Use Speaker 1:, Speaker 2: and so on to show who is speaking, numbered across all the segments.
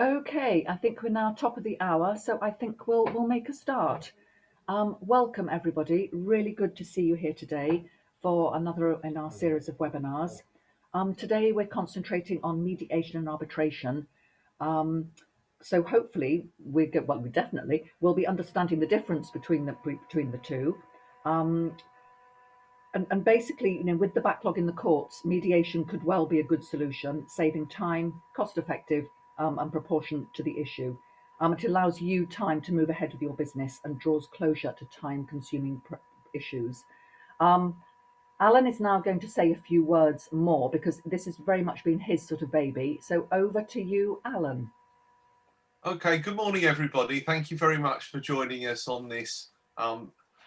Speaker 1: Okay, I think we're now top of the hour, so I think we'll make a start. Welcome everybody. Really good to see you here today for another in our series of webinars. Today we're concentrating on mediation and arbitration. So hopefully we definitely will be understanding the difference between the two. And basically, with the backlog in the courts, mediation could well be a good solution, saving time, cost effective, and proportionate to the issue. It allows you time to move ahead with your business and draws closure to time consuming issues. Alan is now going to say a few words more because this has very much been his sort of baby. So over to you, Alan.
Speaker 2: Okay, good morning, everybody. Thank you very much for joining us on this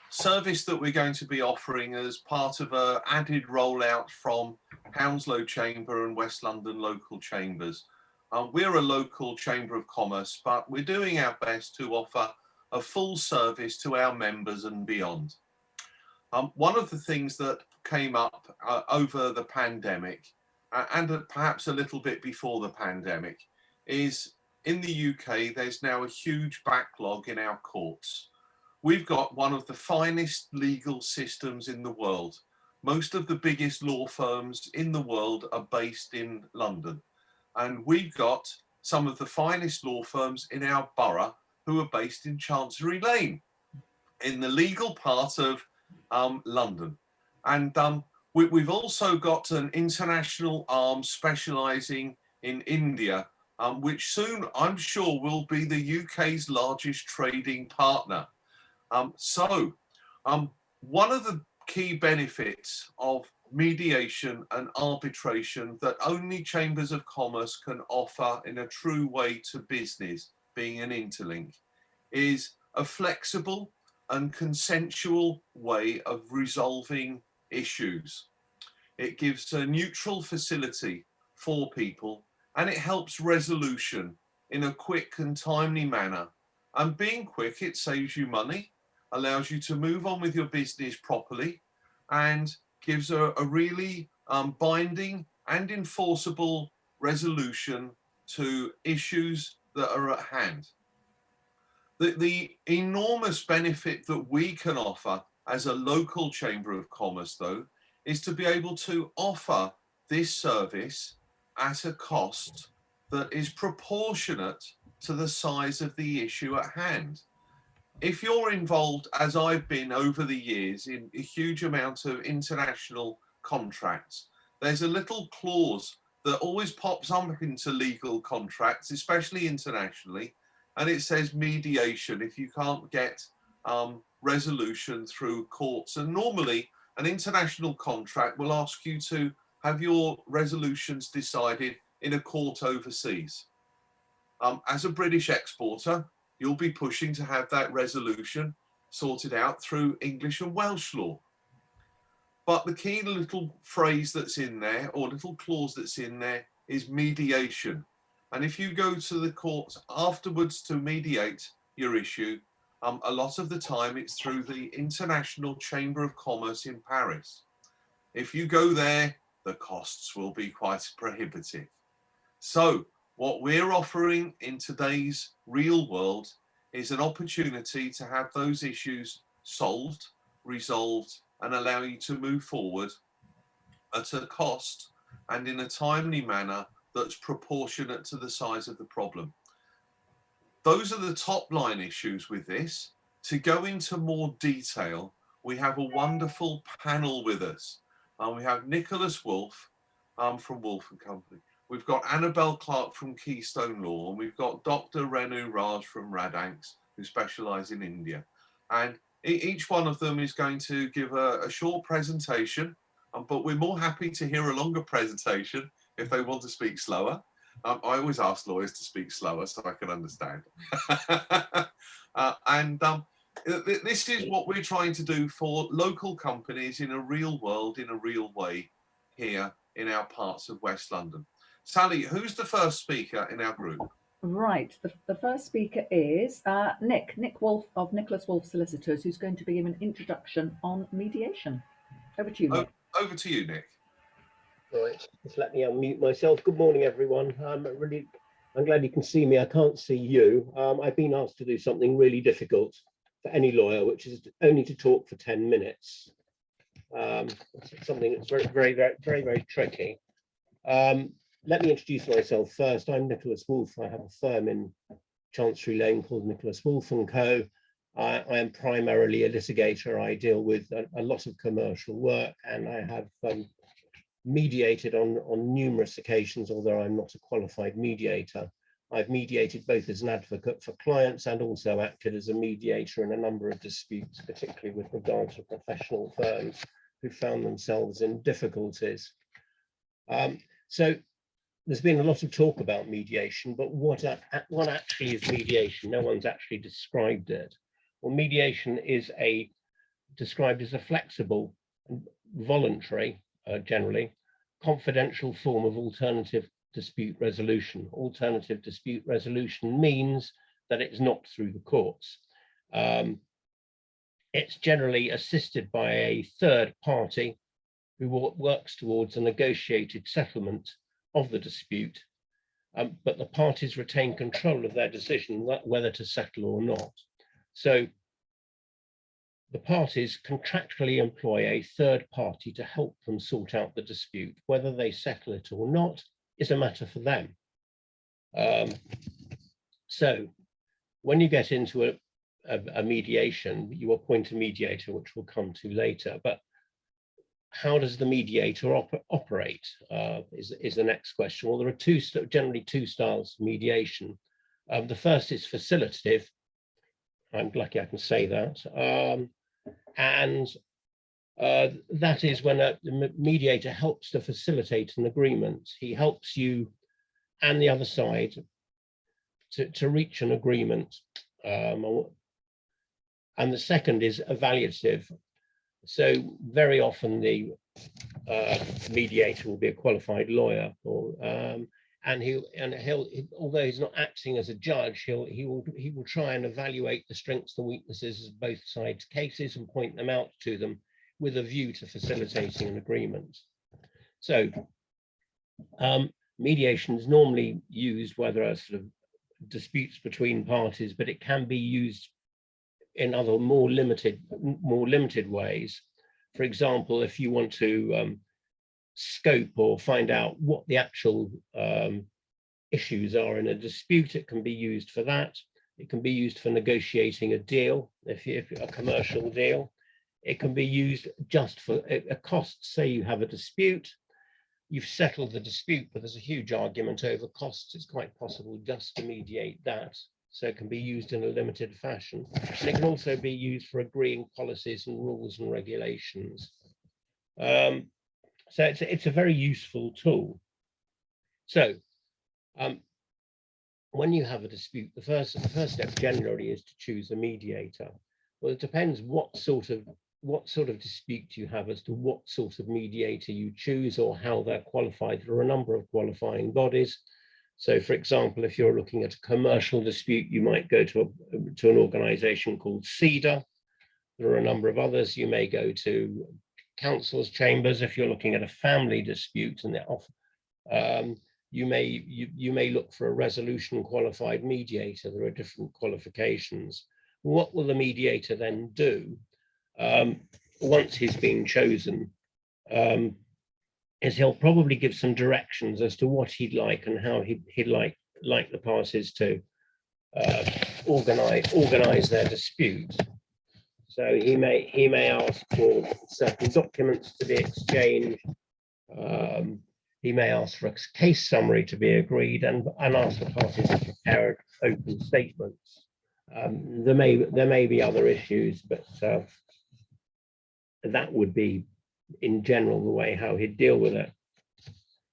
Speaker 2: service that we're going to be offering as part of an added rollout from Hounslow Chamber and West London local chambers. We're a local chamber of commerce, but we're doing our best to offer a full service to our members and beyond. One of the things that came up over the pandemic and perhaps a little bit before the pandemic is in the UK, there's now a huge backlog in our courts. We've got one of the finest legal systems in the world. Most of the biggest law firms in the world are based in London. And we've got some of the finest law firms in our borough who are based in Chancery Lane, in the legal part of London. And we've also got an international arm specialising in India, which soon I'm sure will be the UK's largest trading partner. One of the key benefits of mediation and arbitration that only chambers of commerce can offer in a true way to business, being an interlink, is a flexible and consensual way of resolving issues. It gives a neutral facility for people and it helps resolution in a quick and timely manner. And being quick, it saves you money, allows you to move on with your business properly, and gives a really binding and enforceable resolution to issues that are at hand. The enormous benefit that we can offer as a local chamber of commerce, though, is to be able to offer this service at a cost that is proportionate to the size of the issue at hand. If you're involved, as I've been over the years, in a huge amount of international contracts, there's a little clause that always pops up into legal contracts, especially internationally, and it says mediation if you can't get resolution through courts. And normally an international contract will ask you to have your resolutions decided in a court overseas. As a British exporter, you'll be pushing to have that resolution sorted out through English and Welsh law. But the key little phrase that's in there, or little clause that's in there, is mediation. And if you go to the court afterwards to mediate your issue, a lot of the time it's through the International Chamber of Commerce in Paris. If you go there, the costs will be quite prohibitive. So what we're offering in today's real world is an opportunity to have those issues solved, resolved, and allow you to move forward at a cost and in a timely manner that's proportionate to the size of the problem. Those are the top line issues with this. To go into more detail, we have a wonderful panel with us. We have Nicholas Woolf from Woolf & Company. We've got Annabel Clark from Keystone Law, and we've got Dr. Renu Raj from Radanks, who specialise in India. And each one of them is going to give a short presentation, but we're more happy to hear a longer presentation if they want to speak slower. I always ask lawyers to speak slower so I can understand. This is what we're trying to do for local companies in a real world, in a real way, here in our parts of West London. Sally, who's the first speaker in our group?
Speaker 1: Right, the first speaker is Nick Woolf of Nicholas Woolf Solicitors, who's going to give an introduction on mediation. Over to you, Nick.
Speaker 2: Over to you, Nick.
Speaker 3: Right, just let me unmute myself. Good morning, everyone. Really I'm glad you can see me. I can't see you. I've been asked to do something really difficult for any lawyer, which is only to talk for 10 minutes. Something that's very tricky. Let me introduce myself first. I'm Nicholas Woolf. I have a firm in Chancery Lane called Nicholas Woolf & Co. I am primarily a litigator. I deal with a lot of commercial work, and I have mediated on numerous occasions, although I'm not a qualified mediator. I've mediated both as an advocate for clients and also acted as a mediator in a number of disputes, particularly with regard to professional firms who found themselves in difficulties. So there's been a lot of talk about mediation, but what actually is mediation? No one's actually described it. Well, mediation is described as a flexible and voluntary, generally, confidential form of alternative dispute resolution. Alternative dispute resolution means that it's not through the courts. It's generally assisted by a third party who works towards a negotiated settlement of the dispute, but the parties retain control of their decision whether to settle or not. So the parties contractually employ a third party to help them sort out the dispute. Whether they settle it or not is a matter for them. So when you get into a mediation, you appoint a mediator, which we'll come to later. But how does the mediator operate is the next question. Well, there are generally two styles of mediation. The first is facilitative. I'm lucky I can say that. And that is when the mediator helps to facilitate an agreement. He helps you and the other side to reach an agreement. And the second is evaluative. So very often the mediator will be a qualified lawyer, and he'll although he's not acting as a judge, he will try and evaluate the strengths and weaknesses of both sides' cases and point them out to them with a view to facilitating an agreement. So mediation is normally used where there are sort of disputes between parties, but it can be used in other more limited ways. For example, if you want to scope or find out what the actual issues are in a dispute, it can be used for that. It can be used for negotiating a deal, if a commercial deal. It can be used just for a cost. Say you have a dispute, you've settled the dispute, but there's a huge argument over costs. It's quite possible just to mediate that. So it can be used in a limited fashion. And it can also be used for agreeing policies and rules and regulations. So it's a very useful tool. So when you have a dispute, the first step generally is to choose a mediator. Well, it depends what sort of dispute you have as to what sort of mediator you choose or how they're qualified. There are a number of qualifying bodies. So, for example, if you're looking at a commercial dispute, you might go to an organization called CEDA. There are a number of others. You may go to council's chambers. If you're looking at a family dispute, and you may look for a resolution qualified mediator. There are different qualifications. What will the mediator then do once he's been chosen? Is he'll probably give some directions as to what he'd like and how he'd like the parties to organize their dispute. So he may ask for certain documents to be exchanged. He may ask for a case summary to be agreed and ask the parties to prepare open statements. There may be other issues, but that would be, in general, the way how he'd deal with it.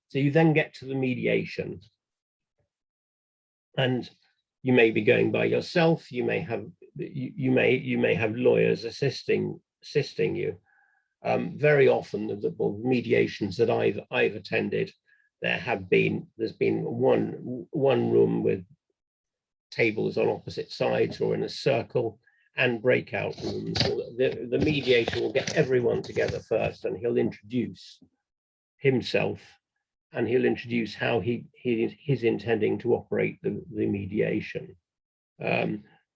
Speaker 3: So you then get to the mediation, and you may be going by yourself. You may have lawyers assisting you. Very often, the mediations that I've attended, there's been one room with tables on opposite sides or in a circle, and breakout rooms. The mediator will get everyone together first, and he'll introduce himself and he'll introduce how he's intending to operate the mediation.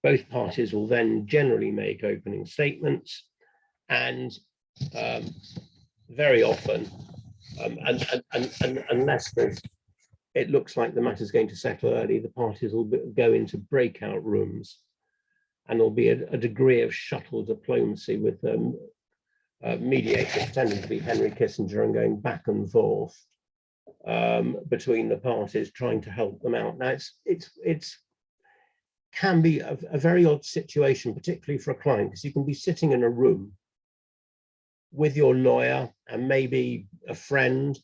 Speaker 3: Both parties will then generally make opening statements, and very often, unless it looks like the matter's going to settle early, the parties will go into breakout rooms, and there'll be a degree of shuttle diplomacy with mediators pretending to be Henry Kissinger and going back and forth between the parties, trying to help them out. Now, it's can be a very odd situation, particularly for a client, because you can be sitting in a room with your lawyer and maybe a friend,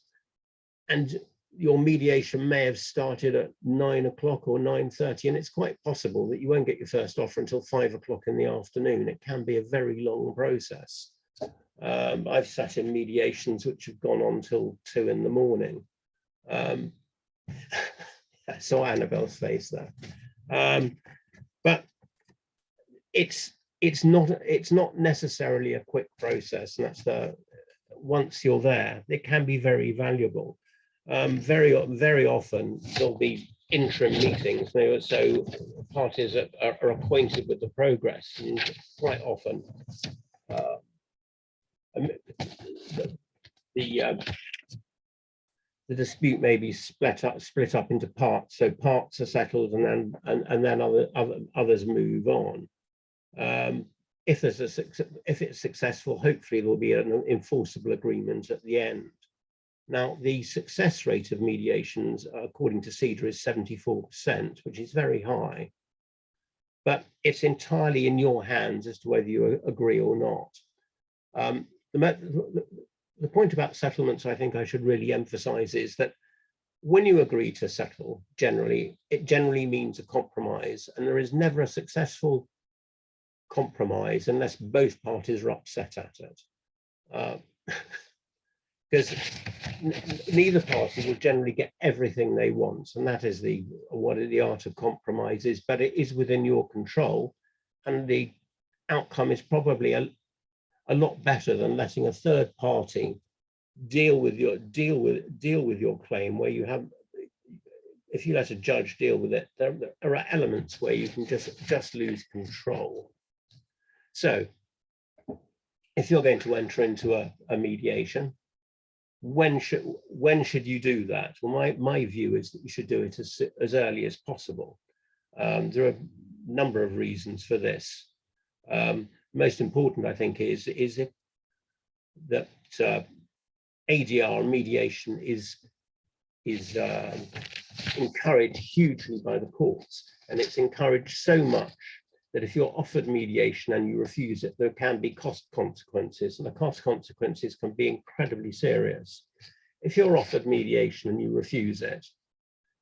Speaker 3: and your mediation may have started at 9 o'clock or 9:30, and it's quite possible that you won't get your first offer until 5 o'clock in the afternoon. It can be a very long process. I've sat in mediations which have gone on till 2 in the morning. I saw Annabel's face there. But it's not necessarily a quick process, and that's once you're there, it can be very valuable. Very often there'll be interim meetings, so parties are acquainted with the progress, and quite often the dispute may be split up into parts, so parts are settled, and then others move on. If it's successful, hopefully there will be an enforceable agreement at the end. Now, the success rate of mediations, according to CEDA, is 74%, which is very high, but it's entirely in your hands as to whether you agree or not. The point about settlements, I think I should really emphasize, is that when you agree to settle, it generally means a compromise, and there is never a successful compromise unless both parties are upset at it. Because neither party will generally get everything they want, and that is what the art of compromise is, but it is within your control, and the outcome is probably a lot better than letting a third party deal with your claim, where you have, if you let a judge deal with it, there are elements where you can just lose control. So if you're going to enter into a mediation, when should you do that? Well, my view is that you should do it as early as possible. There are a number of reasons for this. Most important, I think, is that ADR mediation is encouraged hugely by the courts, and it's encouraged so much that if you're offered mediation and you refuse it, there can be cost consequences, and the cost consequences can be incredibly serious. If you're offered mediation and you refuse it,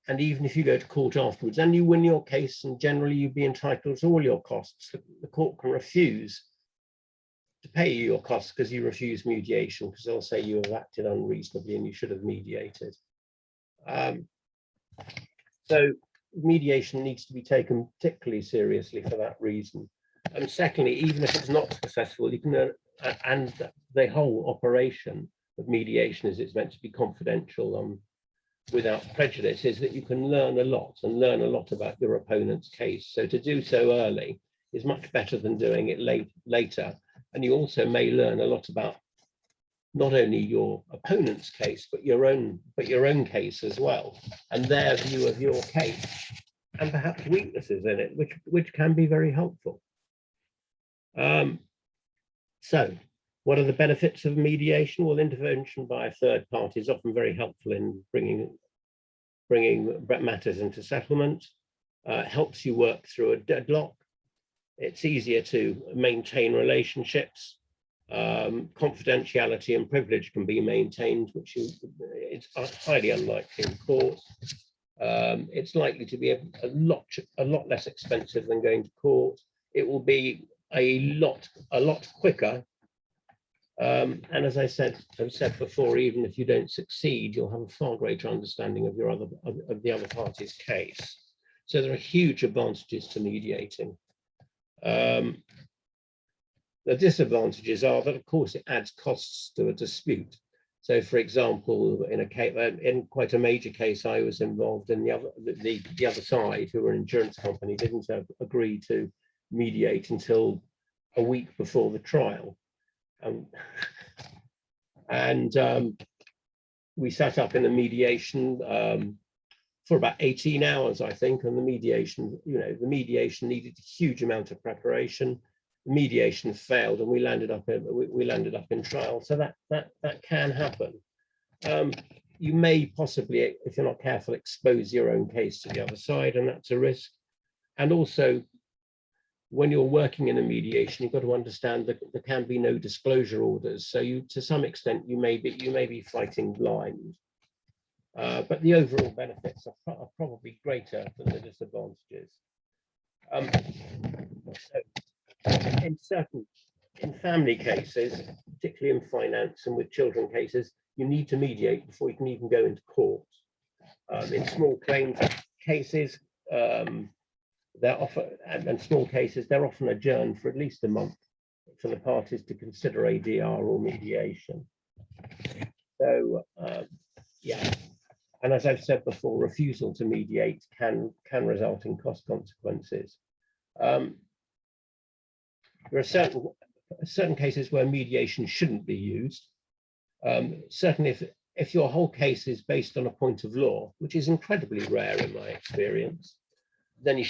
Speaker 3: and even if you go to court afterwards and you win your case, and generally you'd be entitled to all your costs, the court can refuse to pay you your costs because you refuse mediation, because they'll say you have acted unreasonably and you should have mediated. So mediation needs to be taken particularly seriously for that reason. And secondly, even if it's not successful, you can and the whole operation of mediation, as it's meant to be confidential without prejudice, is that you can learn a lot about your opponent's case. So to do so early is much better than doing it later. And you also may learn a lot about not only your opponent's case, but your own case as well, and their view of your case, and perhaps weaknesses in it, which can be very helpful. So what are the benefits of mediation? Well, intervention by a third party is often very helpful in bringing matters into settlement. Helps you work through a deadlock. It's easier to maintain relationships. Confidentiality and privilege can be maintained, which it's highly unlikely in court. It's likely to be a lot less expensive than going to court. It will be a lot quicker. And as I've said before, even if you don't succeed, you'll have a far greater understanding of the other party's case. So there are huge advantages to mediating. The disadvantages are that, of course, it adds costs to a dispute. So, for example, in a case, in quite a major case I was involved in, the other side, who were an insurance company, didn't agree to mediate until a week before the trial. We sat up in a mediation for about 18 hours, I think, and the mediation needed a huge amount of preparation. The mediation failed, and we landed up in trial. So that can happen. You may possibly, if you're not careful, expose your own case to the other side, and that's a risk. And also, when you're working in a mediation, you've got to understand that there can be no disclosure orders. So to some extent, you may be fighting blind. But the overall benefits are probably greater than the disadvantages. In family cases, particularly in finance and with children cases, you need to mediate before you can even go into court. In small claims cases, they're often adjourned for at least a month for the parties to consider ADR or mediation. So, yeah. And as I've said before, refusal to mediate can result in cost consequences. There are certain cases where mediation shouldn't be used. Certainly, if your whole case is based on a point of law, which is incredibly rare in my experience, then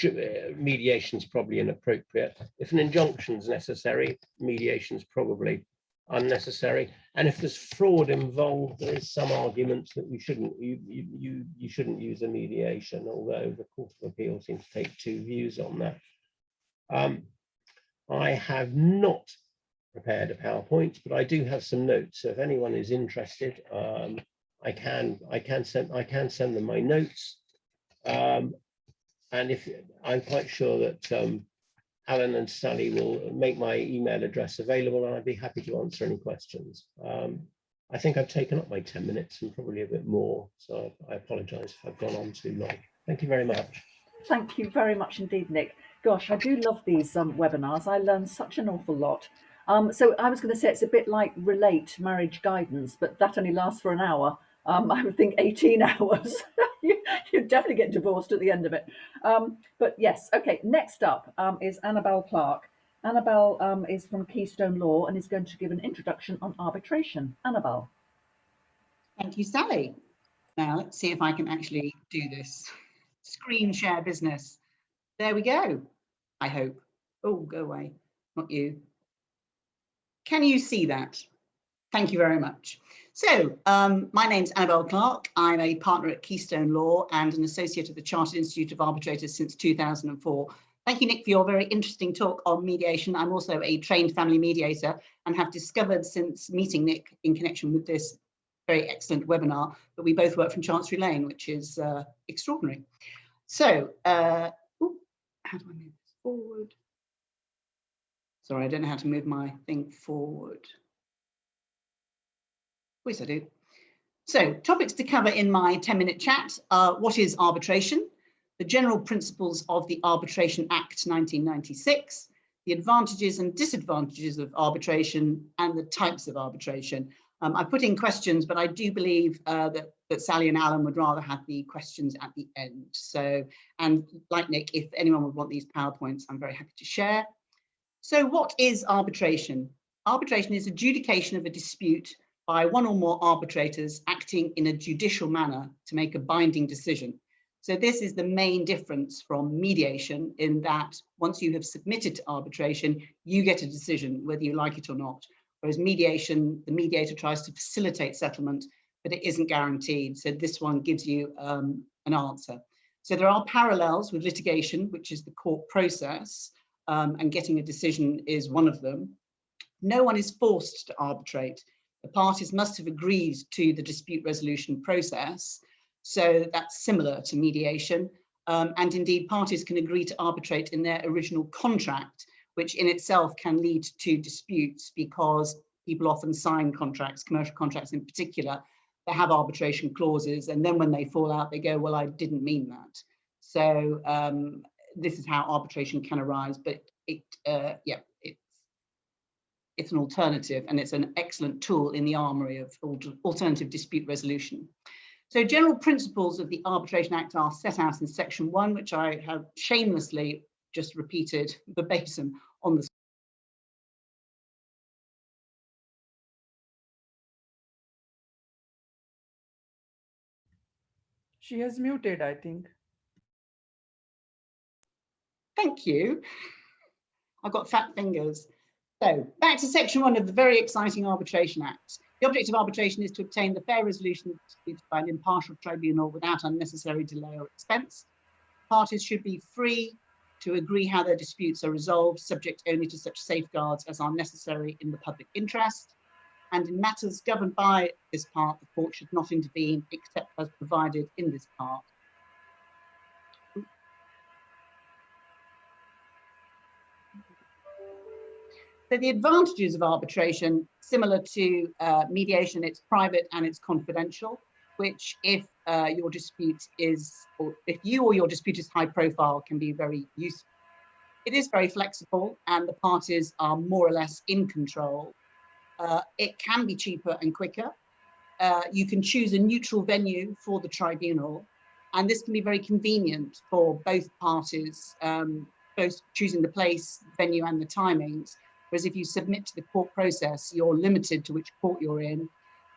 Speaker 3: mediation is probably inappropriate. If an injunction is necessary, mediation is probably unnecessary. And if there's fraud involved, there is some arguments that you shouldn't use a mediation, although the Court of Appeal seems to take two views on that. I have not prepared a PowerPoint, but I do have some notes. So if anyone is interested, I can send them my notes. And if I'm quite sure that Alan and Sally will make my email address available, and I'd be happy to answer any questions. I think I've taken up my 10 minutes and probably a bit more, so I apologise if I've gone on too long. Thank you very much.
Speaker 1: Thank you very much indeed, Nick. Gosh, I do love these webinars. I learn such an awful lot. So I was going to say it's a bit like Relate marriage guidance, but that only lasts for an hour. I would think 18 hours. You'd definitely get divorced at the end of it. But yes, okay, next up is Annabel Clark. Annabel is from Keystone Law and is going to give an introduction on arbitration. Annabel.
Speaker 4: Thank you, Sally. Now let's see if I can actually do this. Screen share business. There we go, I hope. Oh, go away, not you. Can you see that? Thank you very much. So my name's Annabel Clark. I'm a partner at Keystone Law and an associate of the Chartered Institute of Arbitrators since 2004. Thank you, Nick, for your very interesting talk on mediation. I'm also a trained family mediator and have discovered since meeting Nick in connection with this very excellent webinar that we both work from Chancery Lane, which is extraordinary. So, how do I move this forward? Sorry, I don't know how to move my thing forward. Of course I do. So, topics to cover in my 10-minute chat are: what is arbitration? The general principles of the Arbitration Act 1996, the advantages and disadvantages of arbitration, and the types of arbitration. I put in questions, but I do believe that Sally and Alan would rather have the questions at the end. So, and like Nick, if anyone would want these PowerPoints, I'm very happy to share. So what is arbitration? Arbitration is adjudication of a dispute by one or more arbitrators acting in a judicial manner to make a binding decision. So this is the main difference from mediation, in that once you have submitted to arbitration, you get a decision whether you like it or not. Whereas mediation, the mediator tries to facilitate settlement, but it isn't guaranteed. So this one gives you an answer. So there are parallels with litigation, which is the court process, and getting a decision is one of them. No one is forced to arbitrate. The parties must have agreed to the dispute resolution process. So that's similar to mediation. And indeed, parties can agree to arbitrate in their original contract, which in itself can lead to disputes because people often sign contracts, commercial contracts in particular, that have arbitration clauses. And then when they fall out, they go, well, I didn't mean that. So this is how arbitration can arise. But it's an alternative, and it's an excellent tool in the armory of alternative dispute resolution. So general principles of the Arbitration Act are set out in section 1, which I have shamelessly just repeated verbatim on the
Speaker 5: She has muted, I think.
Speaker 4: Thank you. I've got fat fingers. So back to section 1 of the very exciting Arbitration Act. The object of arbitration is to obtain the fair resolution of disputes by an impartial tribunal without unnecessary delay or expense. Parties should be free to agree how their disputes are resolved, subject only to such safeguards as are necessary in the public interest. And in matters governed by this part, the court should not intervene except as provided in this part. So the advantages of arbitration, similar to mediation, it's private and it's confidential, which if your dispute is, or if you or your dispute is high profile, can be very useful. It is very flexible and the parties are more or less in control. It can be cheaper and quicker. You can choose a neutral venue for the tribunal, and this can be very convenient for both parties, both choosing the place, venue and the timings. Whereas if you submit to the court process, you're limited to which court you're in.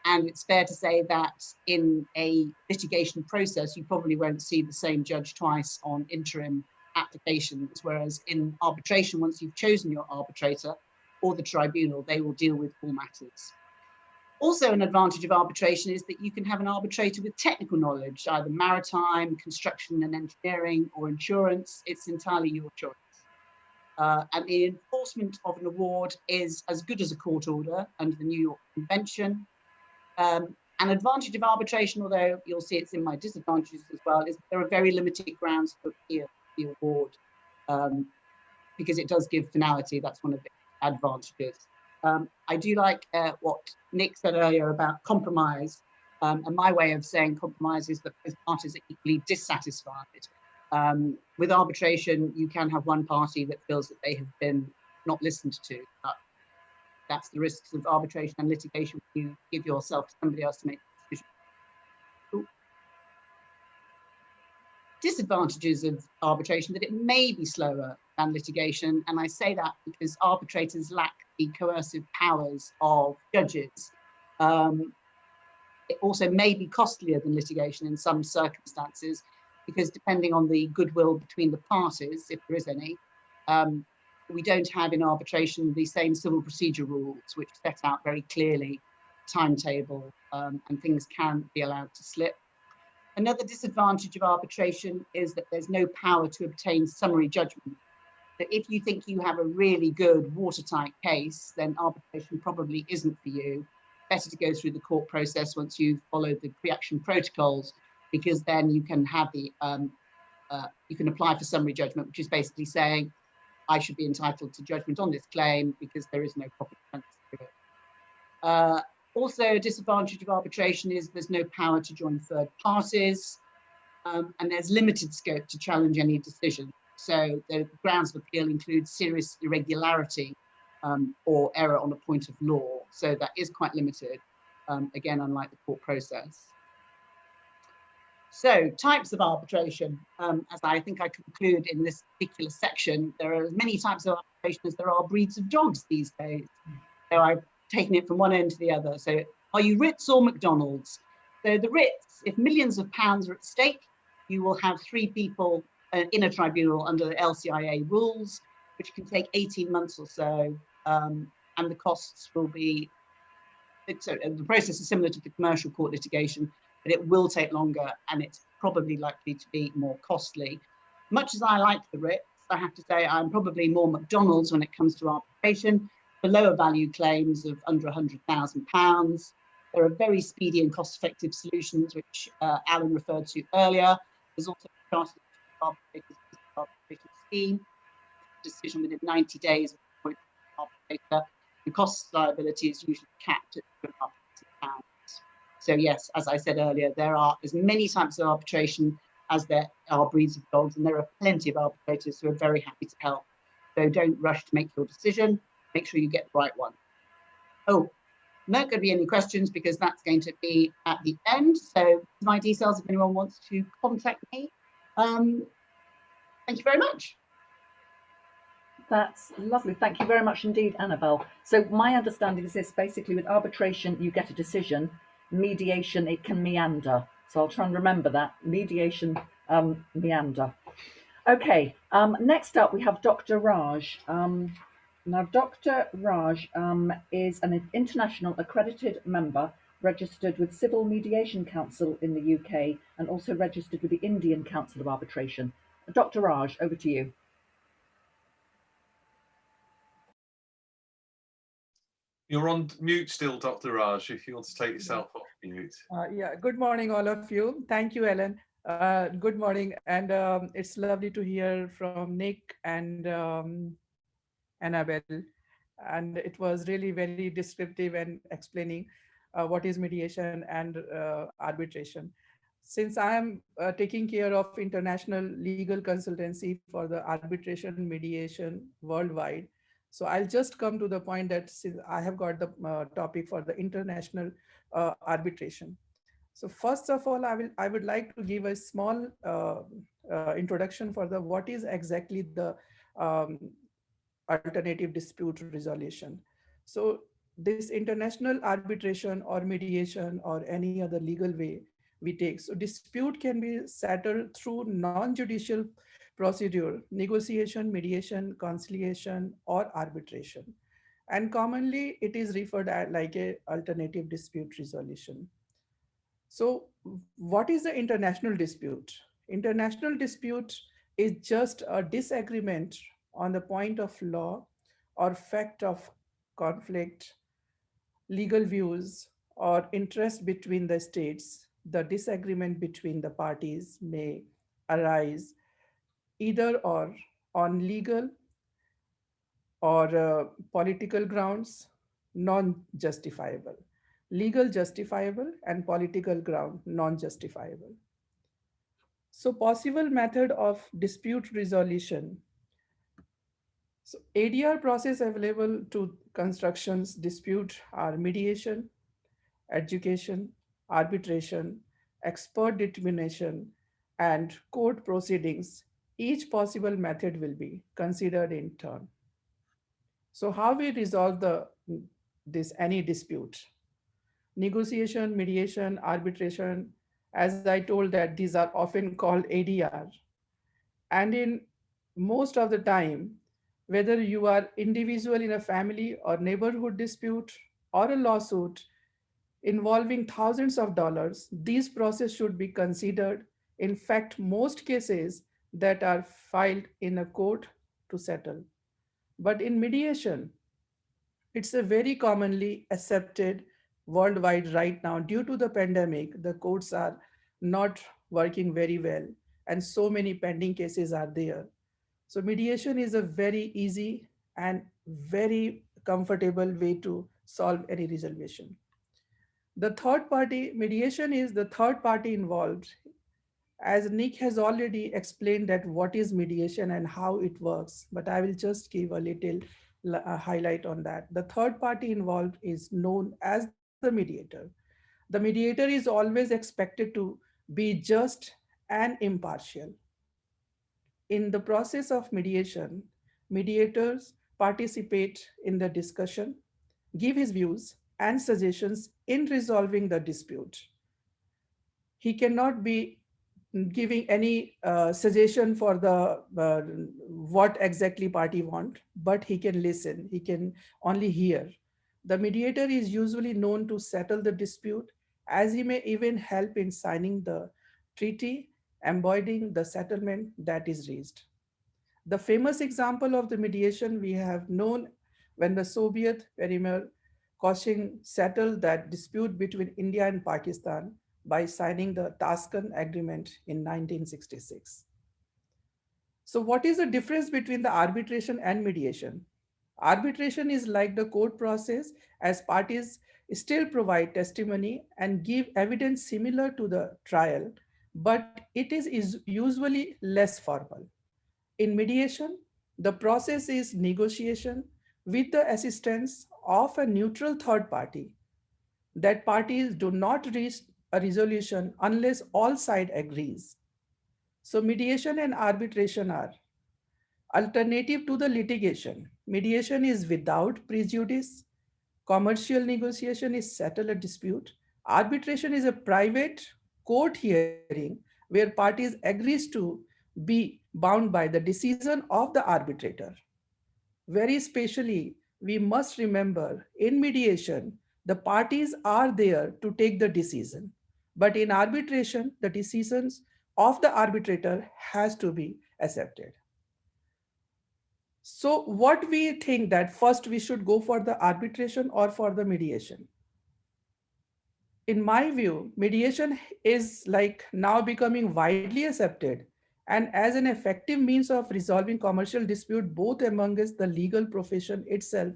Speaker 4: And it's fair to say that in a litigation process, you probably won't see the same judge twice on interim applications. Whereas in arbitration, once you've chosen your arbitrator or the tribunal, they will deal with all matters. Also, an advantage of arbitration is that you can have an arbitrator with technical knowledge, either maritime, construction and engineering, or insurance. It's entirely your choice. And the enforcement of an award is as good as a court order under the New York Convention. An advantage of arbitration, although you'll see it's in my disadvantages as well, is there are very limited grounds for appeal the award, because it does give finality. That's one of the advantages. I do like what Nick said earlier about compromise. And my way of saying compromise is that both parties are equally dissatisfied. With arbitration, you can have one party that feels that they have been not listened to. But that's the risks of arbitration and litigation. You give yourself to somebody else to make the decision. Ooh. Disadvantages of arbitration, that it may be slower than litigation. And I say that because arbitrators lack the coercive powers of judges. It also may be costlier than litigation in some circumstances, because depending on the goodwill between the parties, if there is any, we don't have in arbitration the same civil procedure rules, which set out very clearly timetable, and things can be allowed to slip. Another disadvantage of arbitration is that there's no power to obtain summary judgment. So if you think you have a really good watertight case, then arbitration probably isn't for you. Better to go through the court process once you've followed the pre-action protocols, because then you can have the you can apply for summary judgment, which is basically saying I should be entitled to judgment on this claim because there is no proper defense to it. Also, a disadvantage of arbitration is there's no power to join third parties, and there's limited scope to challenge any decision. So the grounds of appeal include serious irregularity or error on a point of law. So that is quite limited, again, unlike the court process. So types of arbitration, as I think I conclude in this particular section, there are as many types of arbitration as there are breeds of dogs these days. So I've taken it from one end to the other. So are you Ritz or McDonald's? So the Ritz, if millions of pounds are at stake, you will have 3 people in a tribunal under the LCIA rules, which can take 18 months or so, and the costs will be, so the process is similar to the commercial court litigation, but it will take longer and it's probably likely to be more costly. Much as I like the Ritz, I have to say I'm probably more McDonald's when it comes to arbitration. For lower value claims of under £100,000, there are very speedy and cost-effective solutions, which Alan referred to earlier. There's also a chartered arbitration scheme, decision within 90 days of the arbitrator. The cost liability is usually capped at £2,500. So yes, as I said earlier, there are as many types of arbitration as there are breeds of dogs, and there are plenty of arbitrators who are very happy to help. So don't rush to make your decision. Make sure you get the right one. Oh, not going to be any questions because that's going to be at the end. So my details if anyone wants to contact me. Thank you very much.
Speaker 1: That's lovely. Thank you very much indeed, Annabel. So my understanding is this: basically with arbitration, you get a decision. Mediation, it can meander. So I'll try and remember that. Mediation, meander. Okay, next up we have Dr. Raj. Now, Dr. Raj is an international accredited member registered with Civil Mediation Council in the UK and also registered with the Indian Council of Arbitration. Dr. Raj, over to you.
Speaker 2: You're on mute still, Dr. Raj, if you want to take yourself off mute.
Speaker 5: Yeah, good morning, all of you. Thank you, Ellen. Good morning, and it's lovely to hear from Nick and Annabel. And it was really very descriptive and explaining what is mediation and arbitration. Since I am taking care of international legal consultancy for the arbitration mediation worldwide, so I'll just come to the point that since I have got the topic for the international arbitration. So first of all, I would like to give a small introduction for the what is exactly the um, alternative dispute resolution. So this international arbitration or mediation or any other legal way we take. So dispute can be settled through non-judicial procedure, negotiation, mediation, conciliation, or arbitration. And commonly it is referred at like a alternative dispute resolution. So what is the international dispute? International dispute is just a disagreement on the point of law or fact of conflict, legal views, or interest between the states. The disagreement between the parties may arise either or on legal or political grounds, non-justifiable. Legal justifiable and political ground non-justifiable. So possible method of dispute resolution. So ADR process available to constructions dispute are mediation, education, arbitration, expert determination, and court proceedings. Each possible method will be considered in turn. So how we resolve this any dispute? Negotiation, mediation, arbitration, as I told that these are often called ADR. And in most of the time, whether you are individual in a family or neighborhood dispute or a lawsuit involving thousands of dollars, these process should be considered. In fact, most cases that are filed in a court to settle. But in mediation, it's a very commonly accepted worldwide right now. Due to the pandemic, the courts are not working very well, and so many pending cases are there. So mediation is a very easy and very comfortable way to solve any resolution. The third party, mediation is the third party involved. As Nick has already explained that what is mediation and how it works, but I will just give a little highlight on that. The third party involved is known as the mediator. The mediator is always expected to be just and impartial. In the process of mediation, mediators participate in the discussion, give his views and suggestions in resolving the dispute. He cannot be giving any suggestion for the what exactly party want, but he can listen, he can only hear. The mediator is usually known to settle the dispute, as he may even help in signing the treaty embodying the settlement that is reached. The famous example of the mediation we have known when the Soviet Vladimir Koshin settled that dispute between India and Pakistan by signing the Tashkent Agreement in 1966. So what is the difference between the arbitration and mediation? Arbitration is like the court process, as parties still provide testimony and give evidence similar to the trial, but it is usually less formal. In mediation, the process is negotiation with the assistance of a neutral third party, that parties do not reach a resolution unless all sides agrees. So mediation and arbitration are alternative to the litigation. Mediation is without prejudice. Commercial negotiation is settle a dispute. Arbitration is a private court hearing where parties agrees to be bound by the decision of the arbitrator. Very specially, we must remember in mediation, the parties are there to take the decision. But in arbitration, the decisions of the arbitrator has to be accepted. So what we think that first we should go for the arbitration or for the mediation? In my view, mediation is like now becoming widely accepted and as an effective means of resolving commercial dispute both amongst the legal profession itself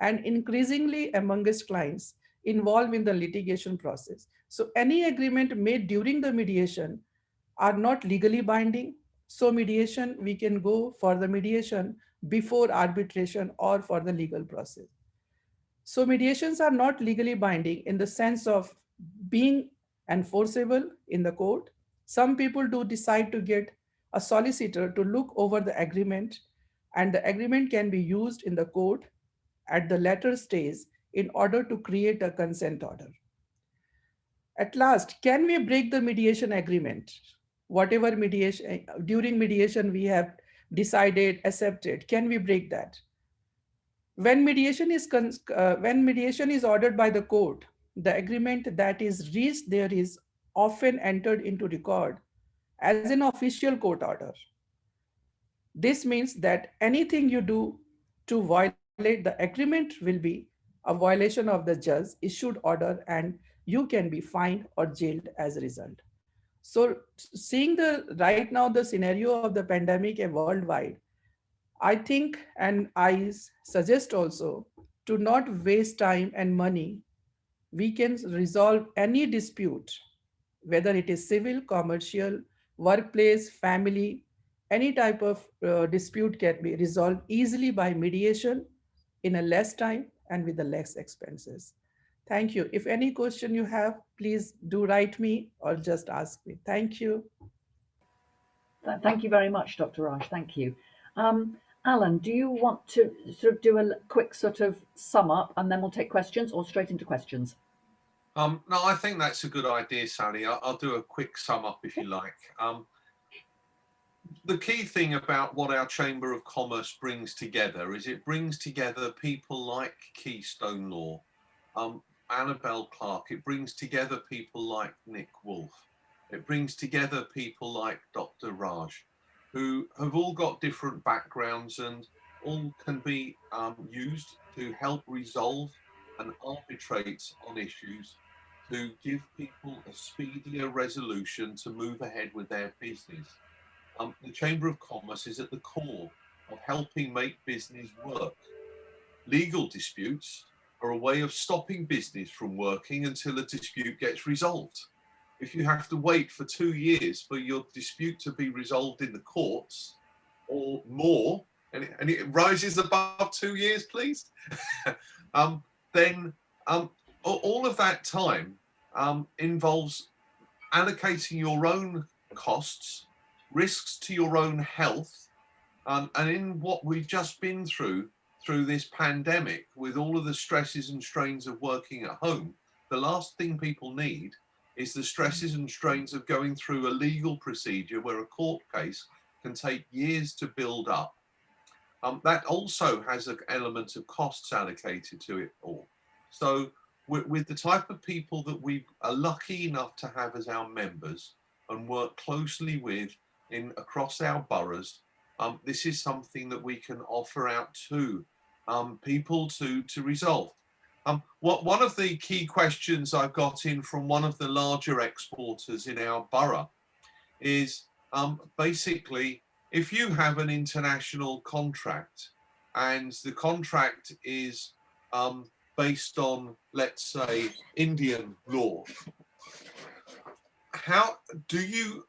Speaker 5: and increasingly amongst clients involved in the litigation process. So any agreement made during the mediation are not legally binding. So mediation, we can go for the mediation before arbitration or for the legal process. So mediations are not legally binding in the sense of being enforceable in the court. Some people do decide to get a solicitor to look over the agreement, and the agreement can be used in the court at the latter stage in order to create a consent order. At last, can we break the mediation agreement? Whatever mediation during mediation we have decided, accepted, can we break that? When when mediation is ordered by the court, the agreement that is reached there is often entered into record as an official court order. This means that anything you do to violate the agreement will be a violation of the judge issued order and you can be fined or jailed as a result. So seeing the right now the scenario of the pandemic worldwide, I think and I suggest also to not waste time and money. We can resolve any dispute, whether it is civil, commercial, workplace, family, any type of dispute can be resolved easily by mediation in a less time and with the less expenses. Thank you. If any question you have, please do write me or just ask me. Thank you.
Speaker 1: Thank you very much, Dr. Raj. Thank you. Alan, do you want to sort of do a quick sort of sum up and then we'll take questions, or straight into questions?
Speaker 2: No, I think that's a good idea, Sally. I'll do a quick sum up if you like. The key thing about what our Chamber of Commerce brings together is it brings together people like Keystone Law, Annabel Clark. It brings together people like Nick Woolf. It brings together people like Dr. Raj, who have all got different backgrounds and all can be used to help resolve and arbitrate on issues to give people a speedier resolution to move ahead with their business. The Chamber of Commerce is at the core of helping make business work. Legal disputes are a way of stopping business from working until a dispute gets resolved. If you have to wait for 2 years for your dispute to be resolved in the courts or more, and it rises above 2 years, please, then all of that time involves allocating your own costs, risks to your own health, and in what we've just been through this pandemic, with all of the stresses and strains of working at home, the last thing people need is the stresses and strains of going through a legal procedure where a court case can take years to build up. That also has an element of costs allocated to it all. So with the type of people that we are lucky enough to have as our members and work closely with across our boroughs, this is something that we can offer out to people to resolve. One of the key questions I've got in from one of the larger exporters in our borough is basically, if you have an international contract and the contract is based on, let's say, Indian law,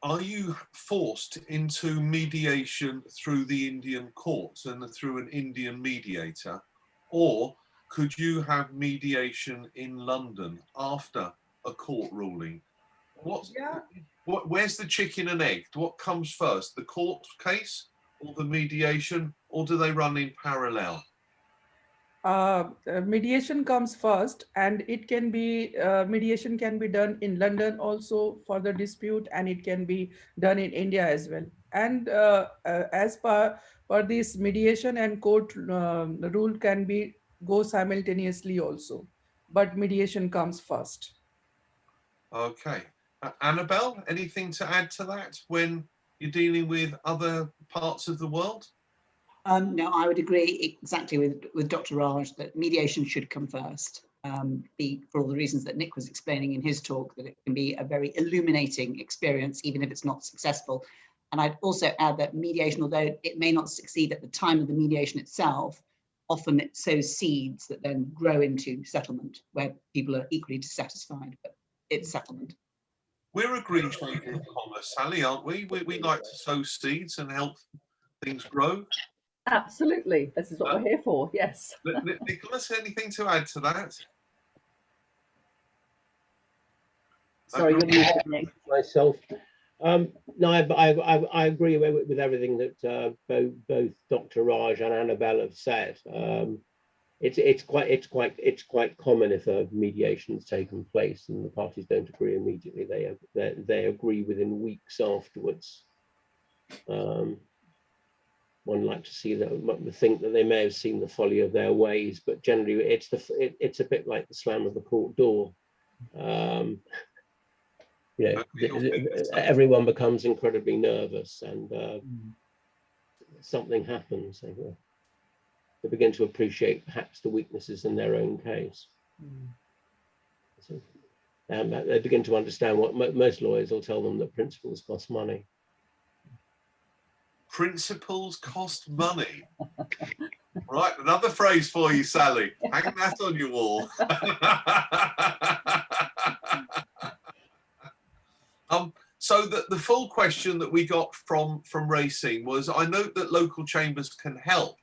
Speaker 2: are you forced into mediation through the Indian courts and through an Indian mediator, or could you have mediation in London after a court ruling? Where's the chicken and egg? What comes first, the court case or the mediation, or do they run in parallel?
Speaker 5: Mediation comes first, and it can be mediation can be done in London also for the dispute, and it can be done in India as well. And as per this, mediation and court rule can be go simultaneously also, but mediation comes first.
Speaker 2: Okay. Annabel, anything to add to that when you're dealing with other parts of the world?
Speaker 4: No, I would agree exactly with Dr. Raj that mediation should come first, for all the reasons that Nick was explaining in his talk, that it can be a very illuminating experience, even if it's not successful. And I'd also add that mediation, although it may not succeed at the time of the mediation itself, often it sows seeds that then grow into settlement, where people are equally dissatisfied, but it's settlement.
Speaker 2: We're a green chamber of commerce, Sally, aren't we? We like to sow seeds and help things grow.
Speaker 1: Absolutely. This is what we're here for. Yes.
Speaker 2: Nicholas, anything to add to that?
Speaker 1: Sorry, you're muted, Nick.
Speaker 3: Myself. No, I agree with everything that both Dr. Raj and Annabel have said. It's quite common if a mediation has taken place and the parties don't agree immediately. They agree within weeks afterwards. One like to see that, think that they may have seen the folly of their ways, but generally it's a bit like the slam of the court door. Everyone becomes incredibly nervous, and something happens. They begin to appreciate perhaps the weaknesses in their own case. So, they begin to understand what most lawyers will tell them, that principles cost money.
Speaker 2: Principles cost money. Right, another phrase for you, Sally. Hang that on your wall. So the full question that we got from Racing was, I note that local chambers can help.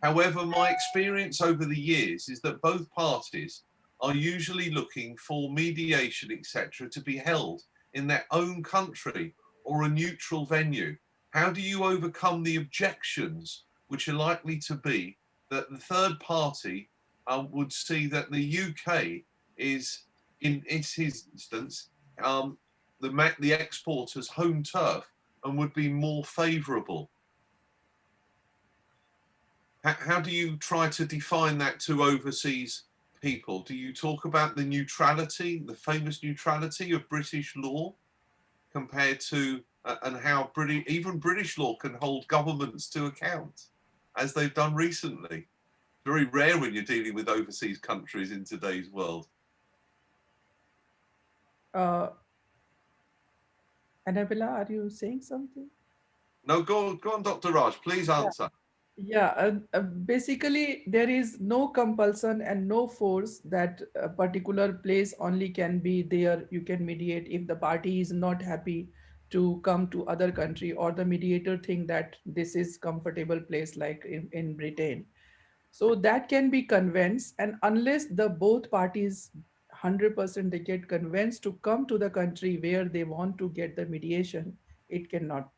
Speaker 2: However, my experience over the years is that both parties are usually looking for mediation, etc., to be held in their own country or a neutral venue. How do you overcome the objections which are likely to be that the third party would see that the UK is, in its instance, the exporter's home turf and would be more favourable? How do you try to define that to overseas people? Do you talk about the neutrality, the famous neutrality of British law, compared to and how even British law can hold governments to account, as they've done recently? Very rare when you're dealing with overseas countries in today's world.
Speaker 5: Annabella, are you saying something?
Speaker 2: No, go on, Dr. Raj, please answer.
Speaker 5: Yeah, basically there is no compulsion and no force that a particular place only can be there. You can mediate if the party is not happy to come to other country, or the mediator think that this is comfortable place like in Britain. So that can be convinced, and unless the both parties 100% they get convinced to come to the country where they want to get the mediation, it cannot.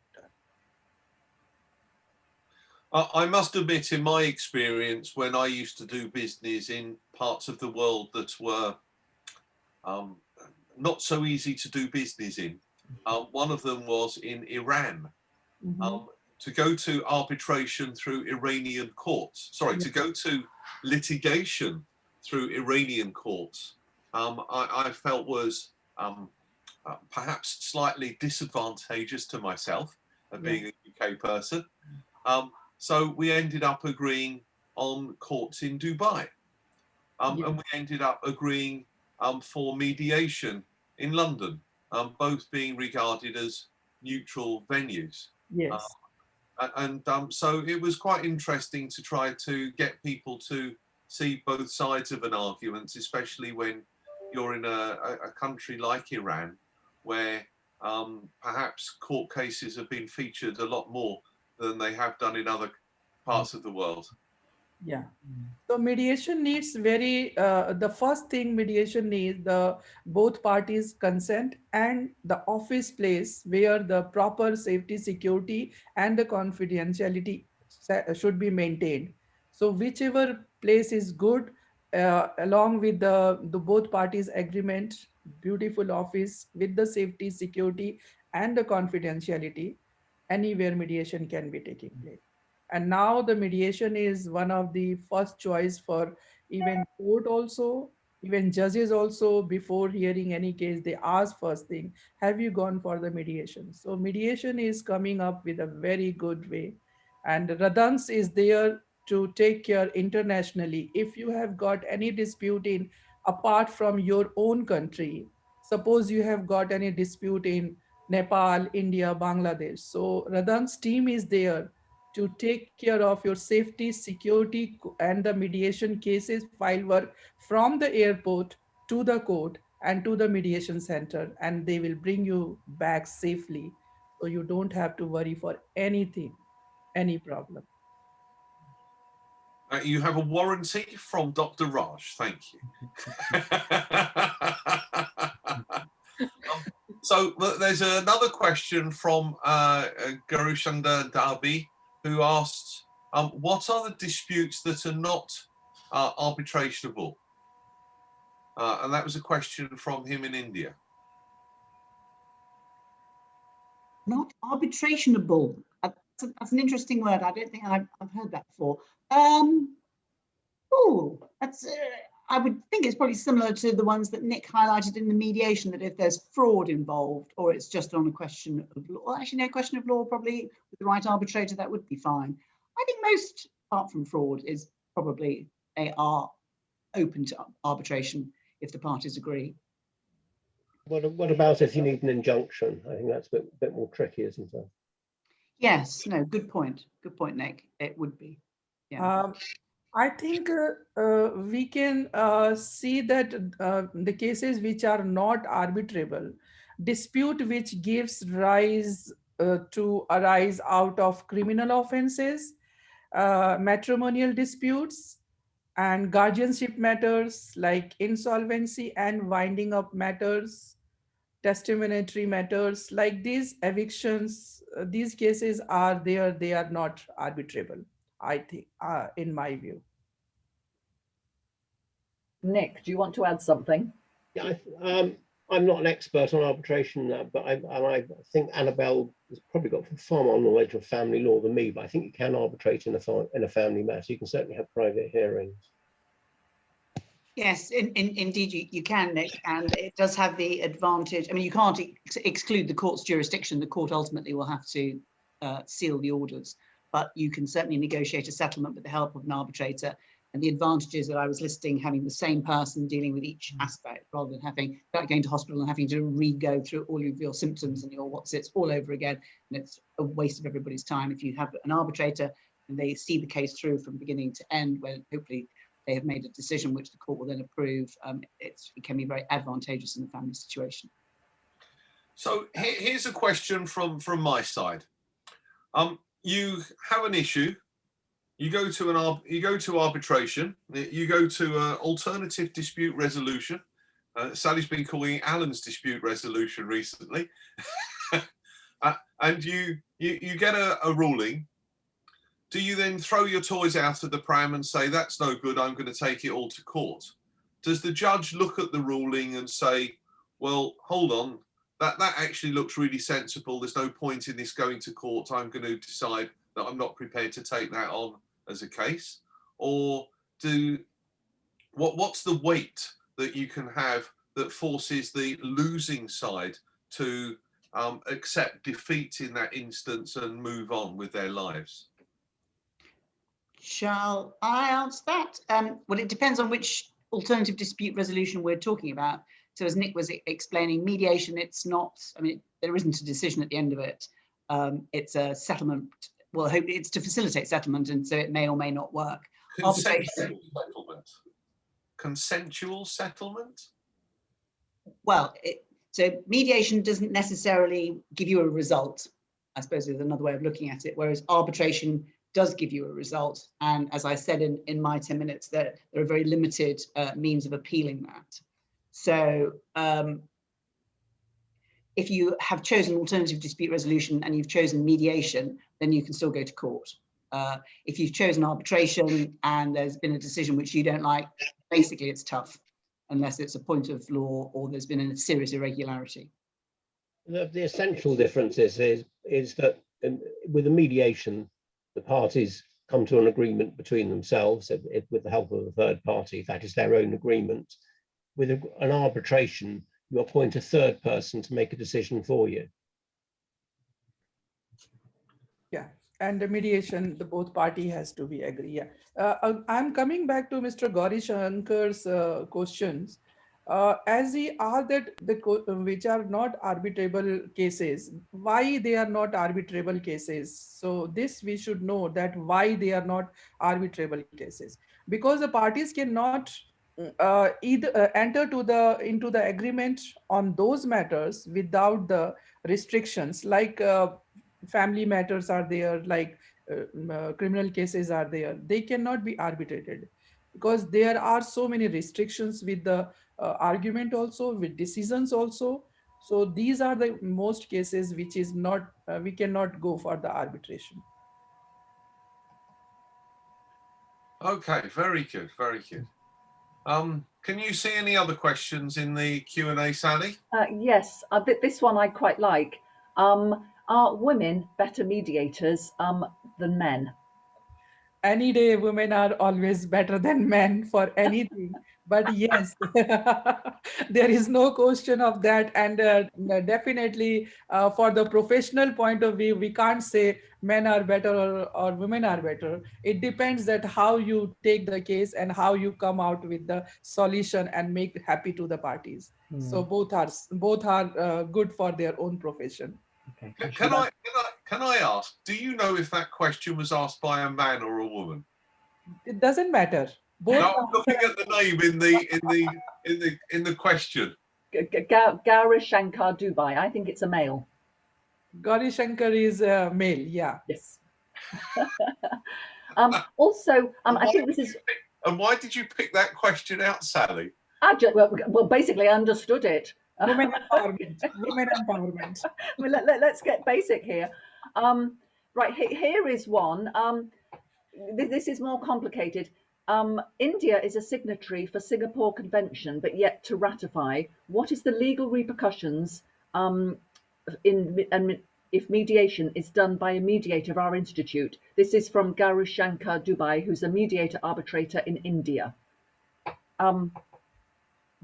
Speaker 2: I must admit, in my experience, when I used to do business in parts of the world that were not so easy to do business in, one of them was in Iran. To go to arbitration through Iranian courts, to go to litigation through Iranian courts, I felt was perhaps slightly disadvantageous to myself, being a UK person. So we ended up agreeing on courts in Dubai, and we ended up agreeing for mediation in London, both being regarded as neutral venues.
Speaker 5: Yes.
Speaker 2: So it was quite interesting to try to get people to see both sides of an argument, especially when you're in a country like Iran, where perhaps court cases have been featured a lot more than they have done in other parts of the world.
Speaker 5: Yeah. So mediation needs the first thing mediation needs the both parties consent and the office place where the proper safety, security and the confidentiality should be maintained. So whichever place is good, along with the both parties agreement, beautiful office with the safety, security and the confidentiality, anywhere mediation can be taking place. And now the mediation is one of the first choice for even court also, even judges also. Before hearing any case, they ask first thing, have you gone for the mediation? So mediation is coming up with a very good way, and Radanks is there to take care internationally. If you have got any dispute in apart from your own country, suppose you have got any dispute in Nepal, India, Bangladesh, so Radanks team is there to take care of your safety, security, and the mediation cases file work from the airport to the court and to the mediation center, and they will bring you back safely. So you don't have to worry for anything, any problem.
Speaker 2: You have a warranty from Dr. Raj. Thank you. So there's another question from Garushanda Darby, who asked, what are the disputes that are not arbitrationable? And that was a question from him in India.
Speaker 4: Not arbitrationable. That's an interesting word. I don't think I've heard that before. That's. I would think it's probably similar to the ones that Nick highlighted in the mediation, that if there's fraud involved or it's just on a question of law, well, actually no question of law, probably with the right arbitrator, that would be fine. I think most, apart from fraud, is probably they are open to arbitration if the parties agree.
Speaker 3: What about if you need an injunction? I think that's a bit more tricky, isn't it?
Speaker 4: Yes, no, good point. Good point, Nick. It would be. Yeah.
Speaker 5: I think we can see that the cases which are not arbitrable, dispute which gives rise to arise out of criminal offenses, matrimonial disputes, and guardianship matters like insolvency and winding up matters, testimoniatory matters like these evictions, these cases are there, they are not arbitrable, I think, in my view.
Speaker 1: Nick, do you want to add something?
Speaker 3: Yeah, I'm not an expert on arbitration, but I think Annabel has probably got far more knowledge of family law than me, but I think you can arbitrate in a family matter. You can certainly have private hearings.
Speaker 4: Yes, indeed you can, Nick, and it does have the advantage. I mean, you can't exclude the court's jurisdiction. The court ultimately will have to seal the orders, but you can certainly negotiate a settlement with the help of an arbitrator. And the advantages that I was listing, having the same person dealing with each aspect, rather than going to hospital and having to re-go through all of your symptoms and your what's-its all over again. And it's a waste of everybody's time. If you have an arbitrator and they see the case through from beginning to end, where hopefully they have made a decision which the court will then approve, it can be very advantageous in the family situation.
Speaker 2: So here's a question from my side. You have an issue. You go to arbitration. You go to alternative dispute resolution. Sally's been calling it Alan's dispute resolution recently, and you get a ruling. Do you then throw your toys out of the pram and say, that's no good, I'm going to take it all to court? Does the judge look at the ruling and say, well, hold on, that actually looks really sensible, there's no point in this going to court, I'm going to decide that I'm not prepared to take that on as a case? Or what's the weight that you can have that forces the losing side to accept defeat in that instance and move on with their lives?
Speaker 4: Shall I answer that? Well, it depends on which alternative dispute resolution we're talking about. So as Nick was explaining, mediation, it's not, I mean, there isn't a decision at the end of it. It's a settlement. Well, it's to facilitate settlement, and so it may or may not work.
Speaker 2: Consensual settlement. Consensual settlement?
Speaker 4: Well, so mediation doesn't necessarily give you a result, I suppose is another way of looking at it, whereas arbitration does give you a result. And as I said in my 10 minutes, there are very limited means of appealing that. So if you have chosen alternative dispute resolution and you've chosen mediation, then you can still go to court. If you've chosen arbitration and there's been a decision which you don't like, basically it's tough, unless it's a point of law or there's been a serious irregularity.
Speaker 3: The essential difference is that with a mediation, the parties come to an agreement between themselves with the help of a third party. That is their own agreement. With an arbitration, you appoint a third person to make a decision for you.
Speaker 5: Yeah, and the mediation, the both party has to be agree. Yeah, I'm coming back to Mr. Gauri Shankar's questions. As he asked that which are not arbitrable cases, why they are not arbitrable cases? So this we should know that why they are not arbitrable cases, because the parties cannot either enter into the agreement on those matters without the restrictions, like family matters are there, like criminal cases are there. They cannot be arbitrated because there are so many restrictions with the argument also, with decisions also. So these are the most cases which is not, we cannot go for the arbitration.
Speaker 2: Okay, very good, very good. Can you see any other questions in the Q&A, Sally?
Speaker 1: Yes, this one I quite like. Are women better mediators than men?
Speaker 5: Any day women are always better than men for anything, but yes, there is no question of that. And definitely for the professional point of view, we can't say men are better or women are better. It depends that how you take the case and how you come out with the solution and make happy to the parties. So both are good for their own profession.
Speaker 1: Okay.
Speaker 2: Can I ask, do you know if that question was asked by a man or a woman?
Speaker 5: It doesn't matter. Both.
Speaker 2: No, I'm looking at the name in the question.
Speaker 1: Gauri Shankar Dubai. I think it's a male.
Speaker 5: Gauri Shankar is male, yeah.
Speaker 1: Yes. Also, I think this is.
Speaker 2: And why did you pick that question out, Sally?
Speaker 1: Well, basically, I understood it.
Speaker 5: Women empowerment. Women empowerment.
Speaker 1: Well, let's get basic here. Right, here is one. This is more complicated. India is a signatory for Singapore Convention, but yet to ratify. What is the legal repercussions if mediation is done by a mediator of our institute? This is from Gauri Shankar Dubai, who's a mediator arbitrator in India.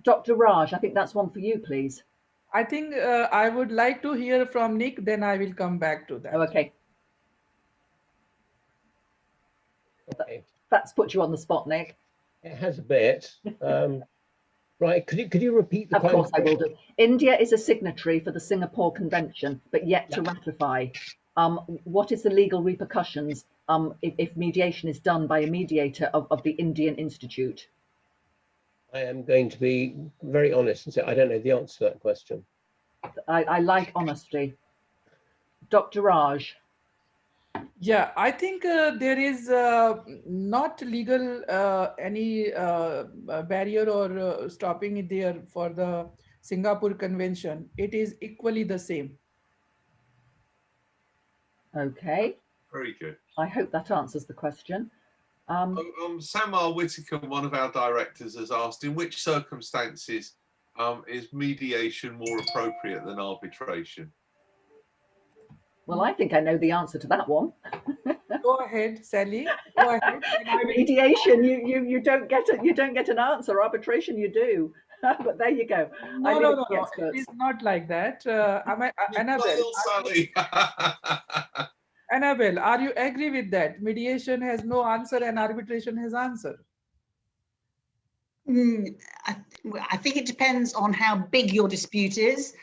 Speaker 1: Dr. Raj, I think that's one for you, please.
Speaker 5: I think I would like to hear from Nick, then I will come back to that.
Speaker 1: Oh, okay.
Speaker 3: Okay.
Speaker 1: That's put you on the spot, Nick.
Speaker 3: It has a bit. Right, could you repeat the question?
Speaker 1: Of course I will do. India is a signatory for the Singapore Convention, but yet to ratify. What is the legal repercussions if mediation is done by a mediator of the Indian Institute?
Speaker 3: I am going to be very honest and say I don't know the answer to that question.
Speaker 1: I like honesty. Dr. Raj.
Speaker 5: Yeah, I think there is not legal any barrier or stopping it there for the Singapore Convention. It is equally the same.
Speaker 1: Okay.
Speaker 2: Very good.
Speaker 1: I hope that answers the question.
Speaker 2: Samar Whitaker, one of our directors, has asked, in which circumstances is mediation more appropriate than arbitration?
Speaker 1: Well, I think I know the answer to that one.
Speaker 5: Go ahead, Sally. Go ahead.
Speaker 1: Mediation, you don't get an answer. Arbitration, you do. But there you go.
Speaker 5: No. It's not like that. Annabel,
Speaker 2: Sally.
Speaker 5: Annabel, are you agree with that? Mediation has no answer and arbitration has answer.
Speaker 4: I think it depends on how big your dispute is.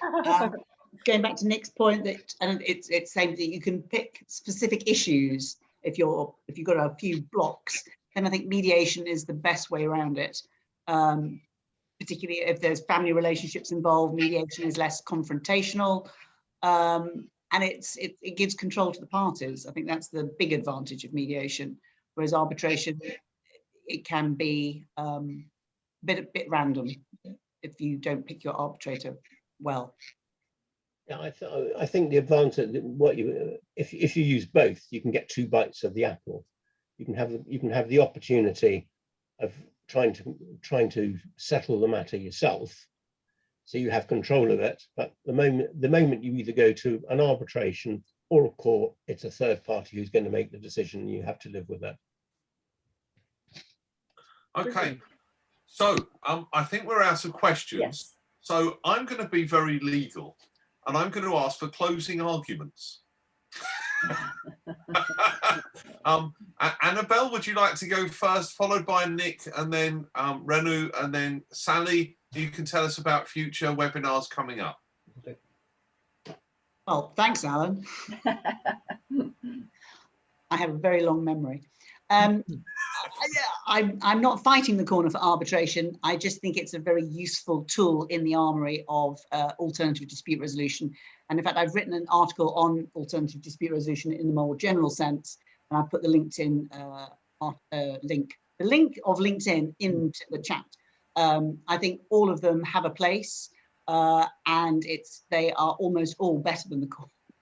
Speaker 4: Going back to Nick's point, that and it's same thing. You can pick specific issues. If you've got a few blocks, then I think mediation is the best way around it. Particularly if there's family relationships involved, mediation is less confrontational. And and it gives control to the parties. I think that's the big advantage of mediation, whereas arbitration, it can be a bit random if you don't pick your arbitrator well.
Speaker 3: Yeah, I think the advantage, if you use both, you can get 2 bites of the apple. You can have the opportunity of trying to settle the matter yourself, so you have control of it. But the moment you either go to an arbitration or a court, it's a third party who's going to make the decision, and you have to live with it.
Speaker 2: Okay, so I think we're out of questions.
Speaker 1: Yes.
Speaker 2: So I'm going to be very legal, and I'm going to ask for closing arguments. Annabel, would you like to go first, followed by Nick, and then Renu, and then Sally? You can tell us about future webinars coming up.
Speaker 4: Well, thanks, Alan. I have a very long memory. I'm not fighting the corner for arbitration. I just think it's a very useful tool in the armory of alternative dispute resolution. And in fact, I've written an article on alternative dispute resolution in the more general sense, and I've put the LinkedIn link of LinkedIn into the chat. I think all of them have a place, and they are almost all better than the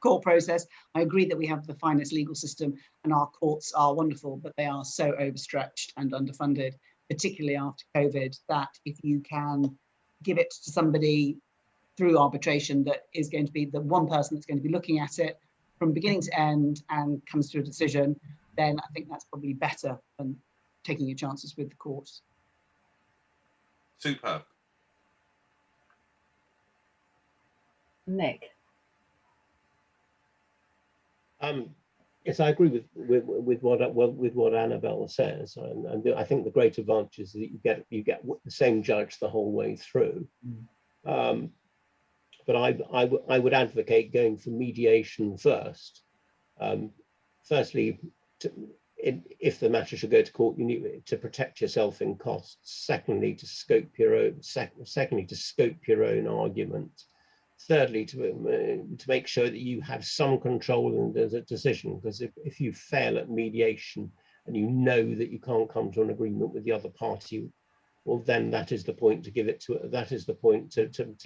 Speaker 4: court process. I agree that we have the finest legal system and our courts are wonderful, but they are so overstretched and underfunded, particularly after COVID, that if you can give it to somebody through arbitration that is going to be the one person that's going to be looking at it from beginning to end and comes to a decision, then I think that's probably better than taking your chances with the courts.
Speaker 2: Superb.
Speaker 1: Nick.
Speaker 3: Yes, I agree with what Annabel says, and I think the great advantage is that you get the same judge the whole way through. But I would advocate going for mediation first. Firstly, if the matter should go to court, you need to protect yourself in costs. Secondly, to scope your own argument. Thirdly, to make sure that you have some control and there's a decision, because if you fail at mediation and you know that you can't come to an agreement with the other party, well, then that is the point to give it to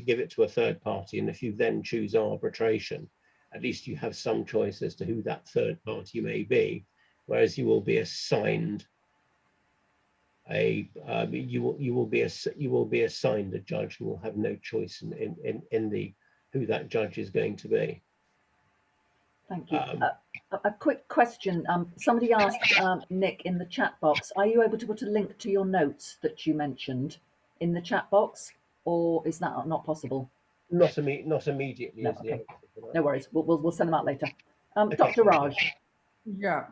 Speaker 3: give it to a third party. And if you then choose arbitration, at least you have some choice as to who that third party may be, whereas you will be assigned you will be assigned a judge and will have no choice in who that judge is going to be.
Speaker 1: Thank you. A quick question. Somebody asked Nick in the chat box, are you able to put a link to your notes that you mentioned in the chat box, or is that not possible?
Speaker 3: Not immediately.
Speaker 1: No, okay. No worries. We'll send them out later. Dr. Raj.
Speaker 5: Yeah.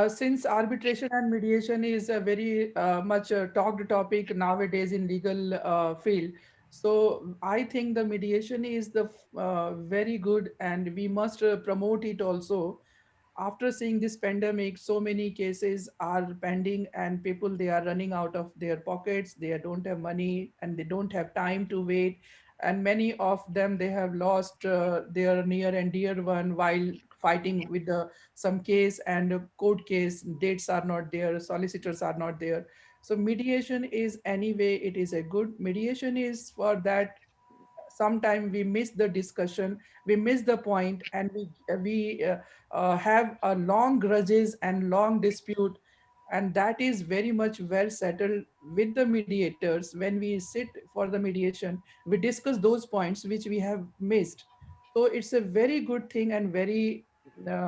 Speaker 5: Since arbitration and mediation is a very much talked topic nowadays in legal field, so I think the mediation is the very good, and we must promote it also. After seeing this pandemic, so many cases are pending and people, they are running out of their pockets, they don't have money and they don't have time to wait. And many of them, they have lost their near and dear one while fighting with some case, and court case dates are not there, solicitors are not there. So mediation is, anyway, it is a good mediation is for that. Sometimes we miss the discussion, we miss the point, and we have a long grudges and long dispute, and that is very much well settled with the mediators. When we sit for the mediation, we discuss those points which we have missed. So it's a very good thing and very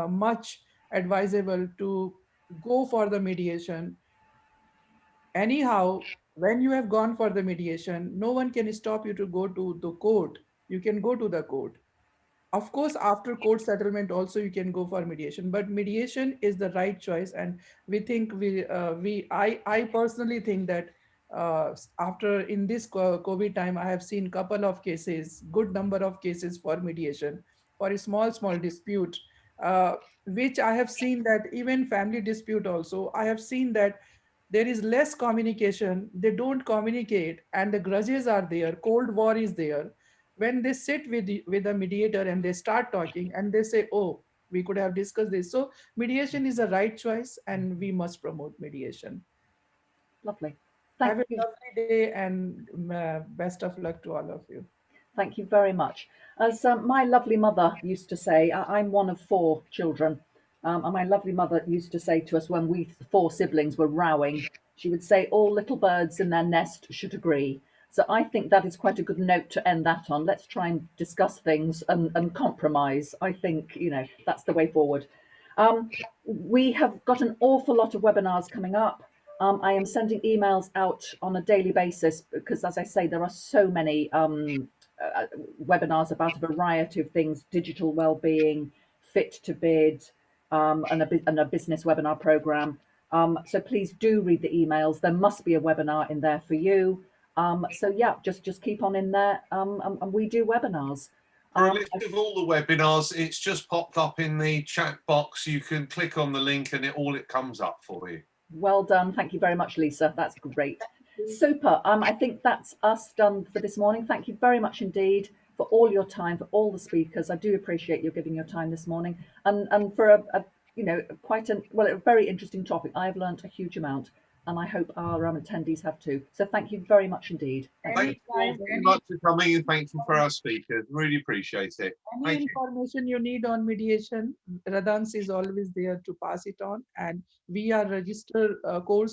Speaker 5: much advisable to go for the mediation. Anyhow, when you have gone for the mediation, no one can stop you to go to the court. You can go to the court. Of course, after court settlement also you can go for mediation, but mediation is the right choice. And we think I personally think that after in this COVID time, I have seen couple of cases, good number of cases for mediation for a small dispute, which I have seen that even family dispute also, I have seen that there is less communication, they don't communicate, and the grudges are there, cold war is there. when they sit with the mediator and they start talking and they say, oh, we could have discussed this. So mediation is a right choice and we must promote mediation.
Speaker 1: Lovely.
Speaker 5: Have
Speaker 1: Thank
Speaker 5: a
Speaker 1: you.
Speaker 5: lovely day and best of luck to all of you.
Speaker 1: Thank you very much. As my lovely mother used to say, I'm one of 4 children, and my lovely mother used to say to us when we 4 siblings were rowing, she would say, all little birds in their nest should agree. So I think that is quite a good note to end that on. Let's try and discuss things and compromise. I think, you know, that's the way forward. We have got an awful lot of webinars coming up. I am sending emails out on a daily basis because, as I say, there are so many webinars about a variety of things: digital well-being, fit to bid, and a business webinar program. So please do read the emails. There must be a webinar in there for you. So yeah, just keep on in there, and we do webinars.
Speaker 2: For a list of all the webinars, it's just popped up in the chat box. You can click on the link and it comes up for you.
Speaker 1: Well done. Thank you very much, Lisa. That's great. Super. I think that's us done for this morning. Thank you very much indeed for all your time, for all the speakers. I do appreciate you giving your time this morning, and for a you know, quite a very interesting topic. I've learned a huge amount, and I hope our attendees have too. So thank you very much indeed.
Speaker 2: Thank you all very much for coming, and thank you for our speakers. Really appreciate it.
Speaker 5: Any information you need on mediation, Radanks is always there to pass it on. And we are registered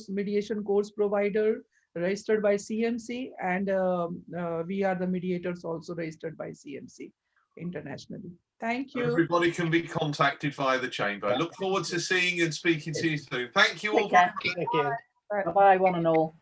Speaker 5: mediation course provider, registered by CMC, and we are the mediators also registered by CMC internationally. Thank you.
Speaker 2: Everybody can be contacted via the chamber. I look forward to seeing and speaking to you soon. Thank you all.
Speaker 1: Take care.
Speaker 3: Thank you.
Speaker 1: Bye bye, one and all.